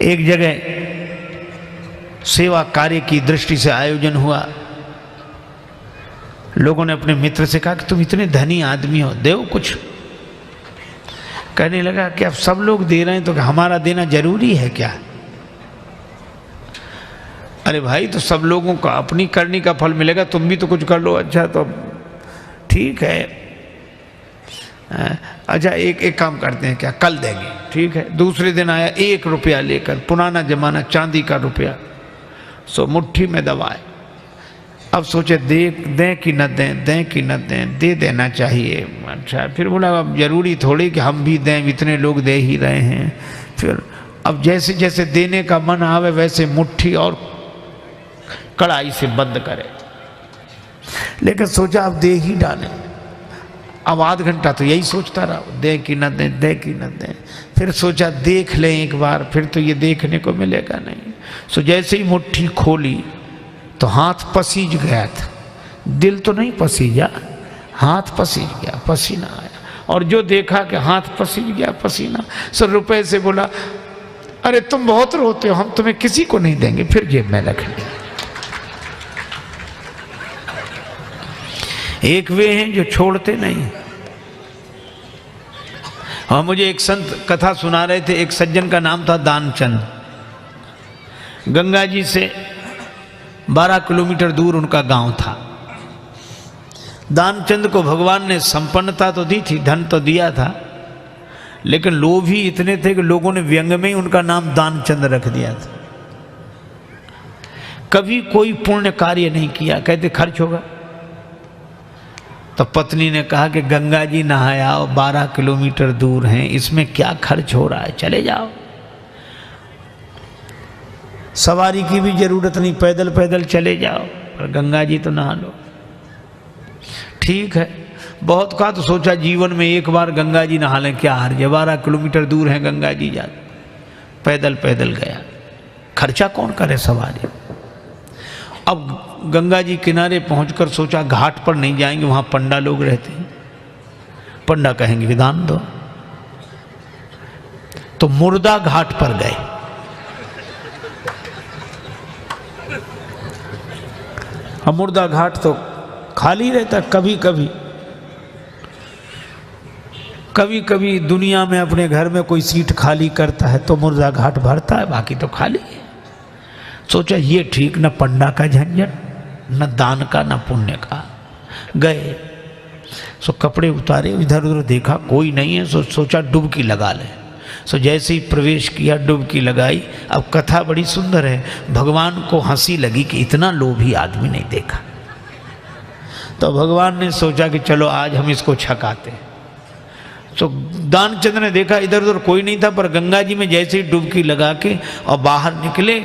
एक जगह सेवा कार्य की दृष्टि से आयोजन हुआ। लोगों ने अपने मित्र से कहा कि तुम इतने धनी आदमी हो, दो कुछ। कहने लगा कि अब सब लोग दे रहे हैं तो हमारा देना जरूरी है क्या? अरे भाई, तो सब लोगों का अपनी करनी का फल मिलेगा, तुम भी तो कुछ कर लो। अच्छा तो ठीक है, अच्छा एक काम करते हैं, क्या कल देंगे? ठीक है। दूसरे दिन आया 1 रुपया लेकर, पुराना जमाना, चांदी का रुपया, सो मुट्ठी में दबाए। अब सोचे दें कि न दें, दें कि न दें, दे देना चाहिए। अच्छा, फिर बोला अब जरूरी थोड़ी कि हम भी दें, इतने लोग दे ही रहे हैं। फिर अब जैसे जैसे देने का मन आवे वैसे मुट्ठी और कड़ाई से बंद करे, लेकिन सोचा अब दे ही डालें। अब आध घंटा तो यही सोचता रहा, दें कि न दें, दें कि न दें। फिर सोचा देख लें एक बार, फिर तो ये देखने को मिलेगा नहीं। सो जैसे ही मुट्ठी खोली तो हाथ पसीज गया था, दिल तो नहीं पसीजा, हाथ पसीज गया, पसीना आया। और जो देखा कि हाथ पसीज गया, पसीना, सो रुपए से बोला अरे तुम बहुत रोते हो, हम तुम्हें किसी को नहीं देंगे, फिर जेब में रख लिया। एक वे हैं जो छोड़ते नहीं। हाँ, मुझे एक संत कथा सुना रहे थे। एक सज्जन का नाम था दानचंद। गंगा जी से 12 किलोमीटर दूर उनका गांव था। दानचंद को भगवान ने संपन्नता तो दी थी, धन तो दिया था, लेकिन लोभ ही इतने थे कि लोगों ने व्यंग में ही उनका नाम दानचंद रख दिया था। कभी कोई पुण्य कार्य नहीं किया, कहते खर्च होगा। तो पत्नी ने कहा कि गंगा जी नहाया, 12 किलोमीटर दूर हैं, इसमें क्या खर्च हो रहा है, चले जाओ। सवारी की भी जरूरत नहीं, पैदल पैदल चले जाओ, पर गंगा जी तो नहा लो। ठीक है, बहुत कहा तो सोचा जीवन में एक बार गंगा जी नहा लें, क्या हर्ज है, 12 किलोमीटर दूर है गंगा जी, जा पैदल पैदल गया, खर्चा कौन करे सवारी। अब गंगा जी किनारे पहुंचकर सोचा घाट पर नहीं जाएंगे, वहां पंडा लोग रहते हैं, पंडा कहेंगे कि दान दो। तो मुर्दा घाट पर गए। अब मुर्दा घाट तो खाली रहता, कभी कभी कभी कभी दुनिया में अपने घर में कोई सीट खाली करता है तो मुर्दा घाट भरता है, बाकी तो खाली है। सोचा ये ठीक, न पंडा का झंझट, न दान का, न पुण्य का। गए, सो कपड़े उतारे, इधर उधर देखा कोई नहीं है, सोचा डुबकी लगा ले। सो जैसे ही प्रवेश किया, डुबकी लगाई। अब कथा बड़ी सुंदर है, भगवान को हंसी लगी कि इतना लोभी आदमी नहीं देखा। तो भगवान ने सोचा कि चलो आज हम इसको छकाते हैं। तो दानचंद ने देखा इधर उधर कोई नहीं था, पर गंगा जी में जैसे ही डुबकी लगा के और बाहर निकले,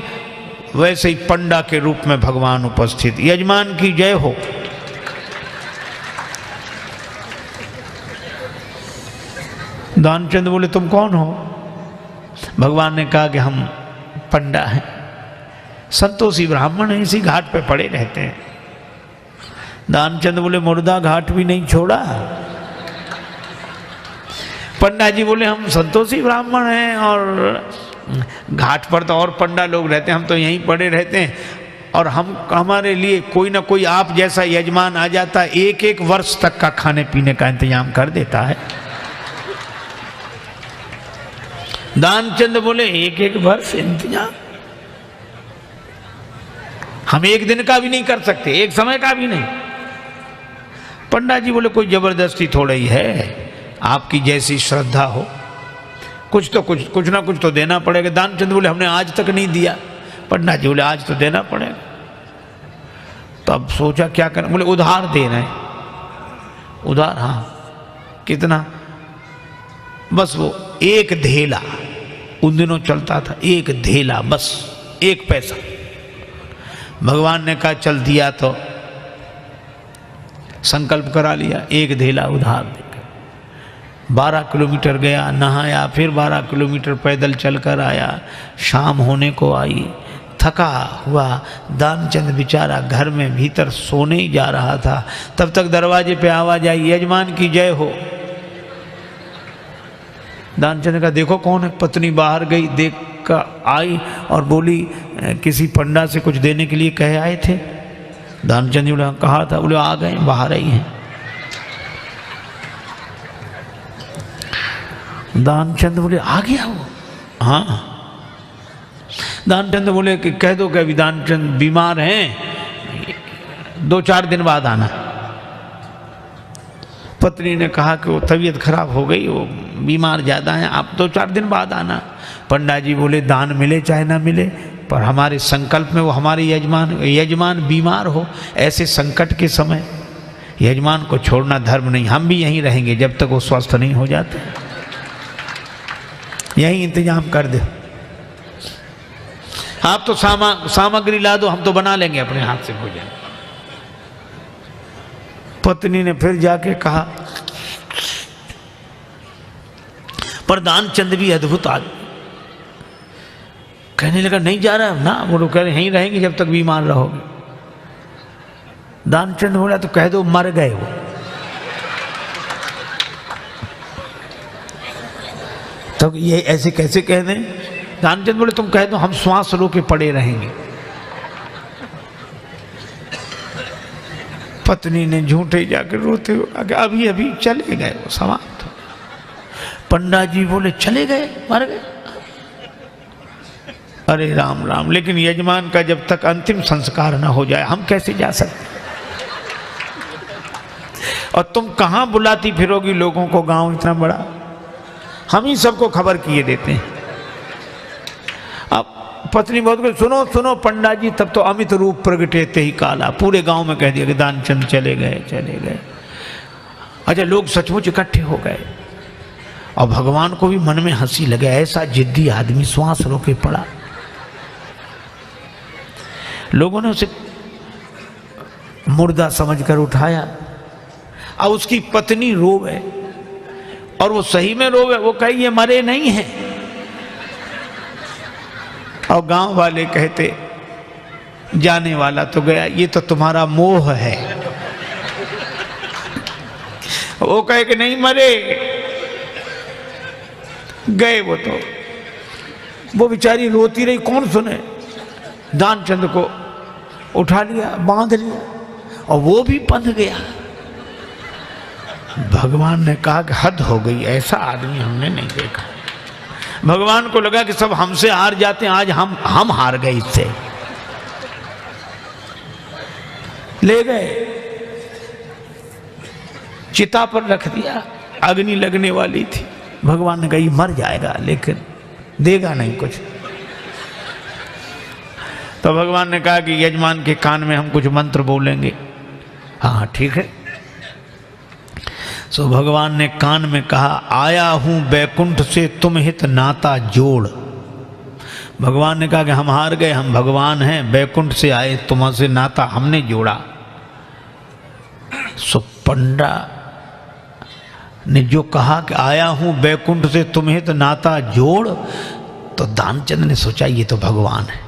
वैसे ही पंडा के रूप में भगवान उपस्थित। यजमान की जय हो। दानचंद बोले तुम कौन हो? भगवान ने कहा कि हम पंडा हैं, संतोषी ब्राह्मण हैं, इसी घाट पे पड़े रहते हैं। दानचंद बोले मुर्दा घाट भी नहीं छोड़ा। पंडा जी बोले हम संतोषी ब्राह्मण हैं और घाट पर तो और पंडा लोग रहते हैं, हम तो यहीं पड़े रहते हैं, और हमारे लिए कोई ना कोई आप जैसा यजमान आ जाता है, 1-1 वर्ष तक का खाने पीने का इंतजाम कर देता है। दानचंद बोले 1-1 वर्ष इंतजाम? हम एक दिन का भी नहीं कर सकते, एक समय का भी नहीं। पंडा जी बोले कोई जबरदस्ती थोड़ा ही है, आपकी जैसी श्रद्धा हो, कुछ ना कुछ तो देना पड़ेगा। दानचंद बोले हमने आज तक नहीं दिया। पंडा जी बोले आज तो देना पड़ेगा। तो अब सोचा क्या करें, बोले उधार दे रहे हैं। उधार? हाँ। कितना? बस वो 1 धेला, उन दिनों चलता था 1 धेला, बस 1 पैसा। भगवान ने कहा चल दिया, तो संकल्प करा लिया, 1 धेला उधार देकर 12 किलोमीटर गया, नहाया, फिर 12 किलोमीटर पैदल चलकर आया। शाम होने को आई, थका हुआ दानचंद बेचारा घर में भीतर सोने ही जा रहा था। तब तक दरवाजे पे आवाज आई, यजमान की जय हो। दानचंद का देखो कौन है। पत्नी बाहर गई, देख का आई और बोली किसी पंडा से कुछ देने के लिए कहे आए थे? दानचंद जी बोले कहा था। बोले आ गए, बाहर ही हैं। दानचंद बोले आ गया वो? हाँ। दानचंद बोले कि कह दो कि अभी दानचंद बीमार हैं, 2-4 दिन बाद आना। पत्नी ने कहा कि वो तबीयत खराब हो गई, वो बीमार ज़्यादा हैं, आप 2-4 दिन बाद आना। पंडा जी बोले दान मिले चाहे ना मिले, पर हमारे संकल्प में वो हमारे यजमान बीमार हो, ऐसे संकट के समय यजमान को छोड़ना धर्म नहीं। हम भी यहीं रहेंगे जब तक वो स्वस्थ नहीं हो जाते, यहीं इंतजाम कर दो। आप तो सामग्री ला दो, हम तो बना लेंगे अपने हाथ से भोजन। पत्नी ने फिर जाके कहा, पर दानचंद भी अद्भुत आदमी। कहने लगा नहीं जा रहा ना, वो लोग कह रहे यहीं रहेंगे जब तक बीमार रहोगे। दानचंद बोला तो कह दो मर गए वो। तो ये ऐसे कैसे कह दें? दानचंद बोले तुम कह दो हम श्वास रोके पड़े रहेंगे। पत्नी ने झूठे जाकर रोते हुए कहा अभी अभी चले गए वो, समाप्त हो। पंडा जी बोले चले गए, मर गए? अरे राम राम, लेकिन यजमान का जब तक अंतिम संस्कार न हो जाए हम कैसे जा सकते? और तुम कहां बुलाती फिरोगी लोगों को, गांव इतना बड़ा, हम ही सबको खबर किए देते हैं। अब पत्नी बहुत कुछ सुनो सुनो पंडा जी, तब तो अमित रूप प्रगटेते ही काला, पूरे गांव में कह दिया कि दानचंद चले गए चले गए। अच्छा, लोग सचमुच इकट्ठे हो गए और भगवान को भी मन में हंसी लगे, ऐसा जिद्दी आदमी श्वास रोके पड़ा। लोगों ने उसे मुर्दा समझकर उठाया। अब उसकी पत्नी रोवे, और वो सही में रोवे, वो कहे ये मरे नहीं हैं। और गांव वाले कहते जाने वाला तो गया, ये तो तुम्हारा मोह है। वो कहे कि नहीं मरे, गए वो तो। वो बेचारी रोती रही, कौन सुने। दानचंद को उठा लिया, बांध लिया, और वो भी बंध गया। भगवान ने कहा कि हद हो गई, ऐसा आदमी हमने नहीं देखा। भगवान को लगा कि सब हमसे हार जाते हैं, आज हम हार गए इससे। ले गए, चिता पर रख दिया, अग्नि लगने वाली थी। भगवान ने कहा ये मर जाएगा लेकिन देगा नहीं कुछ। तो भगवान ने कहा कि यजमान के कान में हम कुछ मंत्र बोलेंगे। हाँ ठीक है। सो भगवान ने कान में कहा, आया हूं बैकुंठ से तुम हित नाता जोड़। भगवान ने कहा कि हम हार गए, हम भगवान हैं, बैकुंठ से आए, तुमसे नाता हमने जोड़ा। सो पंडा ने जो कहा कि आया हूं बैकुंठ से तुम हित नाता जोड़, तो दानचंद ने सोचा ये तो भगवान है।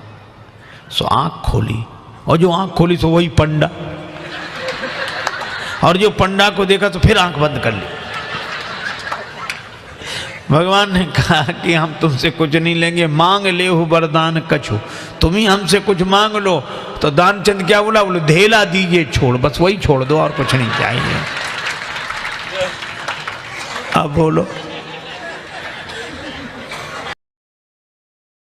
सो आंख खोली, और जो आंख खोली तो वही पंडा, और जो पंडा को देखा तो फिर आंख बंद कर ली। भगवान ने कहा कि हम तुमसे कुछ नहीं लेंगे, मांग ले हो वरदान कछु, तुम ही हमसे कुछ मांग लो। तो दानचंद क्या बोला? बोले धेला दीजिए छोड़, बस वही छोड़ दो और कुछ नहीं चाहिए। अब बोलो।